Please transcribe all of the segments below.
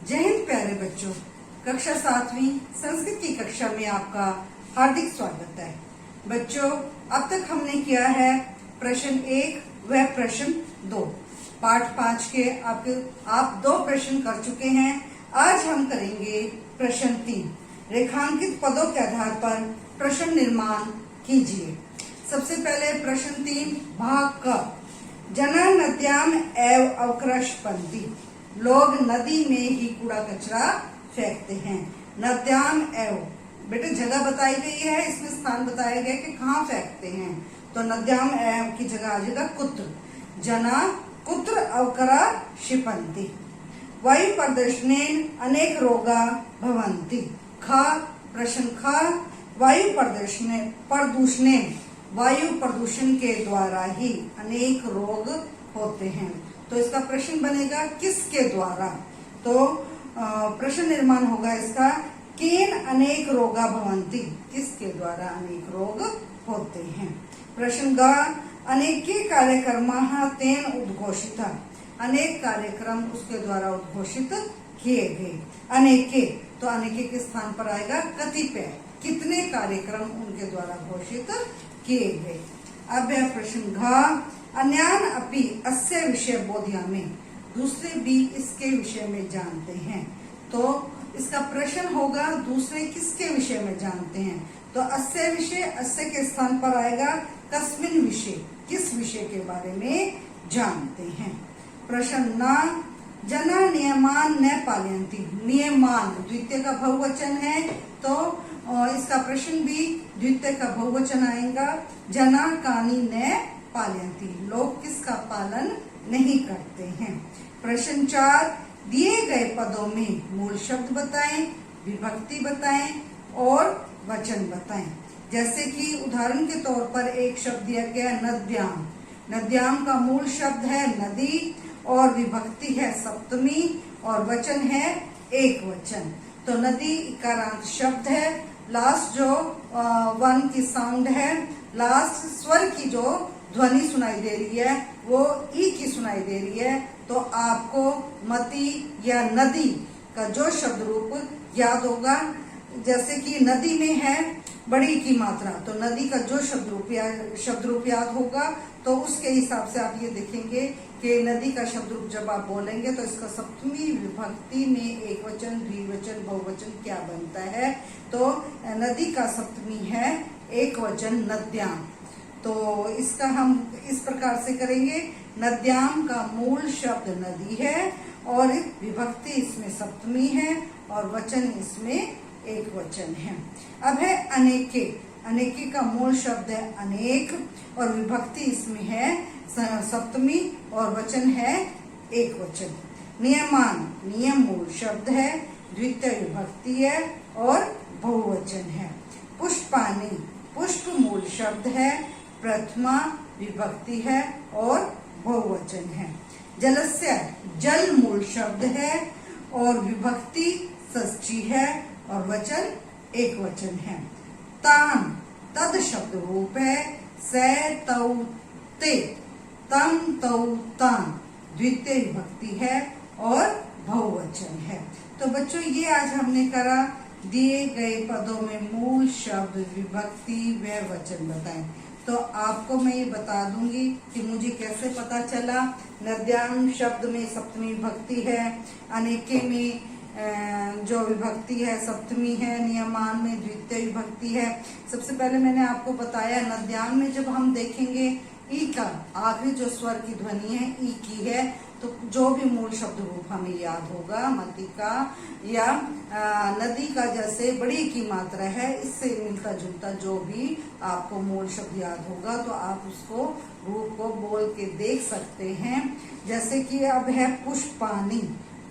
जय हिंद प्यारे बच्चों। कक्षा 7वीं संस्कृत की कक्षा में आपका हार्दिक स्वागत है। बच्चों, अब तक हमने किया है प्रश्न 1 व प्रश्न 2। पाठ 5 के आप 2 प्रश्न कर चुके हैं। आज हम करेंगे प्रश्न 3। रेखांकित पदों के आधार पर प्रश्न निर्माण कीजिए। सबसे पहले प्रश्न 3 भाग क। जना नद्याम एव अवक्रशपन्ति। लोग नदी में ही कूड़ा कचरा फेंकते हैं। नद्याम एव, बेटे जगह बताई गई है, इसमें स्थान बताया गया कि कहाँ फेंकते हैं। तो नद्याम एव की जगह आ जाएगा कुत्र। जना कुत्र अवकरा क्षिपन्ति। वायु प्रदूषणेन अनेक रोगा भवन्ति। ख प्रश्न ख। वायु प्रदूषणेन वायु प्रदूषण के द्वारा ही अनेक रोग होते हैं। तो इसका प्रश्न बनेगा किसके द्वारा। तो प्रश्न निर्माण होगा इसका केन अनेक रोगा भवन्ति। किसके द्वारा अनेक रोग होते हैं। प्रश्न ग अनेके कार्यक्रमाः तेन उद्घोषिता। अनेक कार्यक्रम उसके द्वारा उद्घोषित किए गए। अनेके, तो अनेके के स्थान पर आएगा कतिपय। कितने कार्यक्रम उनके द्वारा घोषित किए गए। अब यह प्रश्न घ अन्यान अपि अस्य विषय बोध्यामि। दूसरे भी इसके विषय में जानते हैं। तो इसका प्रश्न होगा दूसरे किसके विषय में जानते हैं। तो अस्य विषय, अस्य के स्थान पर आएगा कस्मिन विषय, किस विषय के बारे में जानते हैं। प्रश्न न जना नियमान न पालयन्ति। नियमान द्वितीय का बहुवचन है, तो इसका प्रश्न भी द्वितीय का बहुवचन आएगा। जना कानी न पालयन्ति। लोग किसका पालन नहीं करते हैं। प्रश्न 4 दिए गए पदों में मूल शब्द बताएं, विभक्ति बताएं और वचन बताएं। जैसे कि उदाहरण के तौर पर एक शब्द दिया गया नद्याम। नद्याम का मूल शब्द है नदी और विभक्ति है सप्तमी और वचन है एक वचन। तो नदी इकारांत शब्द है। लास्ट जो वन की साउंड है, लास्ट स्वर की जो ध्वनि सुनाई दे रही है वो ई की सुनाई दे रही है। तो आपको मती या नदी का जो शब्द रूप याद होगा, जैसे कि नदी में है बड़ी की मात्रा, तो नदी का जो शब्द रूप याद होगा, तो उसके हिसाब से आप ये देखेंगे कि नदी का शब्द रूप जब आप बोलेंगे तो इसका सप्तमी विभक्ति में एक वचन, द्विवचन, बहुवचन क्या बनता है। तो नदी का सप्तमी है एक वचन नद्याम। तो इसका हम इस प्रकार से करेंगे। नद्याम का मूल शब्द नदी है और विभक्ति इसमें सप्तमी है और वचन इसमें एक वचन है। अब है अनेके। अनेके का मूल शब्द है अनेक और विभक्ति इसमें है सप्तमी और वचन है एक वचन। नियमान, नियम मूल शब्द है, द्वितीय विभक्ति है और बहुवचन है। पुष्पाणि, पुष्प मूल शब्द है, प्रथमा विभक्ति है और बहुवचन है। जलस्य, जल मूल शब्द है और विभक्ति षष्ठी है और वचन एक वचन है। तान, तद शब्द रूप है, से तौ ते, तम तौ तान द्वितीय विभक्ति है और बहुवचन है। तो बच्चों ये आज हमने करा दिए गए पदों में मूल शब्द, विभक्ति व वचन बताएं। तो आपको मैं ये बता दूंगी कि मुझे कैसे पता चला। नद्याम शब्द में सप्तमी विभक्ति है, अनेके में जो विभक्ति है सप्तमी है, नियमान में द्वितीय विभक्ति है। सबसे पहले मैंने आपको बताया नद्याम में जब हम देखेंगे ई का आखिरी जो स्वर की ध्वनि है ई की है, तो जो भी मूल शब्द रूप हमें याद होगा मती का या नदी का जैसे बड़ी की मात्रा है, इससे मिलता जुलता जो भी आपको मूल शब्द याद होगा तो आप उसको रूप को बोल के देख सकते हैं। जैसे कि अब है पुष्पाणि।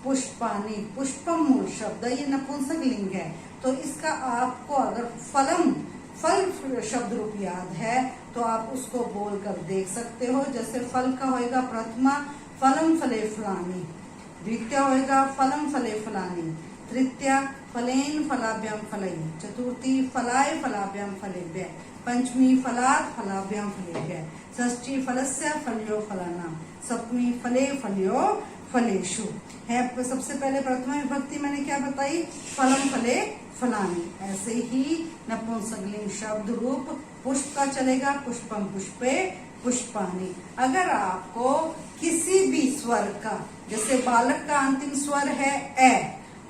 पुष्पाणि पुष्पम मूल शब्द, ये नपुंसक लिंग है। तो इसका आपको अगर फल शब्द रूप याद है तो आप उसको बोल कर देख सकते हो। जैसे फल का होएगा प्रथमा फलम फले फलानी, द्वितीय होएगा फलम फले फलानी, तृतीया फलेन फलाभ्याम फलई, चतुर्थी फलाय फलाभ्याम फलेभ्य, पंचमी फलात् फलाभ्याम फलेभ्य, षष्ठी फलस्य फल्यो फलाना, सप्तमी फले फल्यो फलेषु है। सबसे पहले प्रथमा विभक्ति मैंने क्या बताई, फलम फले फलानी। ऐसे ही नपुंसकलिंग शब्द रूप पुष्प का चलेगा, पुष्पम पुष्पे पुष्पानि। अगर आपको किसी भी स्वर का, जैसे बालक का अंतिम स्वर है ए,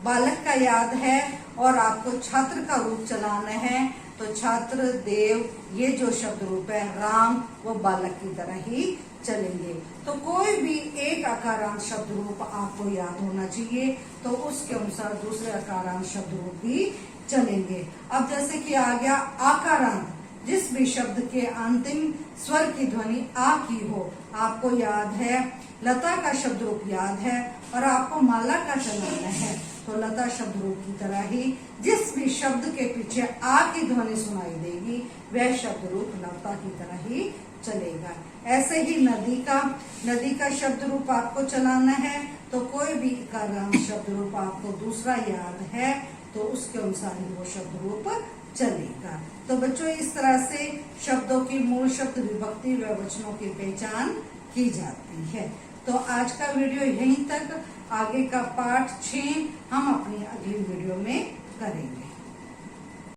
बालक का याद है और आपको छात्र का रूप चलाना है, तो छात्र, देव, ये जो शब्द रूप है, राम, वो बालक की तरह ही चलेंगे। तो कोई भी एक आकारांत शब्द रूप आपको याद होना चाहिए, तो उसके अनुसार दूसरे आकारांत शब्द रूप भी चलेंगे। अब जैसे कि आ गया आकारांत, जिस भी शब्द के अंतिम स्वर की ध्वनि आ की हो, आपको याद है लता का शब्द रूप याद है और आपको माला का चलाना है, तो लता शब्द रूप की तरह ही जिस भी शब्द के पीछे आ की ध्वनि सुनाई देगी, वह शब्द रूप लता की तरह ही चलेगा। ऐसे ही नदी का शब्द रूप आपको चलाना है, तो कोई भी आकारांत शब्द रूप आपको दूसरा याद है, तो उसके अनुसार ही वो शब्द रूप चलेगा। तो बच्चों, इस तरह से शब्दों की मूल शब्द, विभक्ति व वचनों की पहचान की जाती है। तो आज का वीडियो यहीं तक, आगे का पार्ट 6 हम अपनी अगली वीडियो में करेंगे।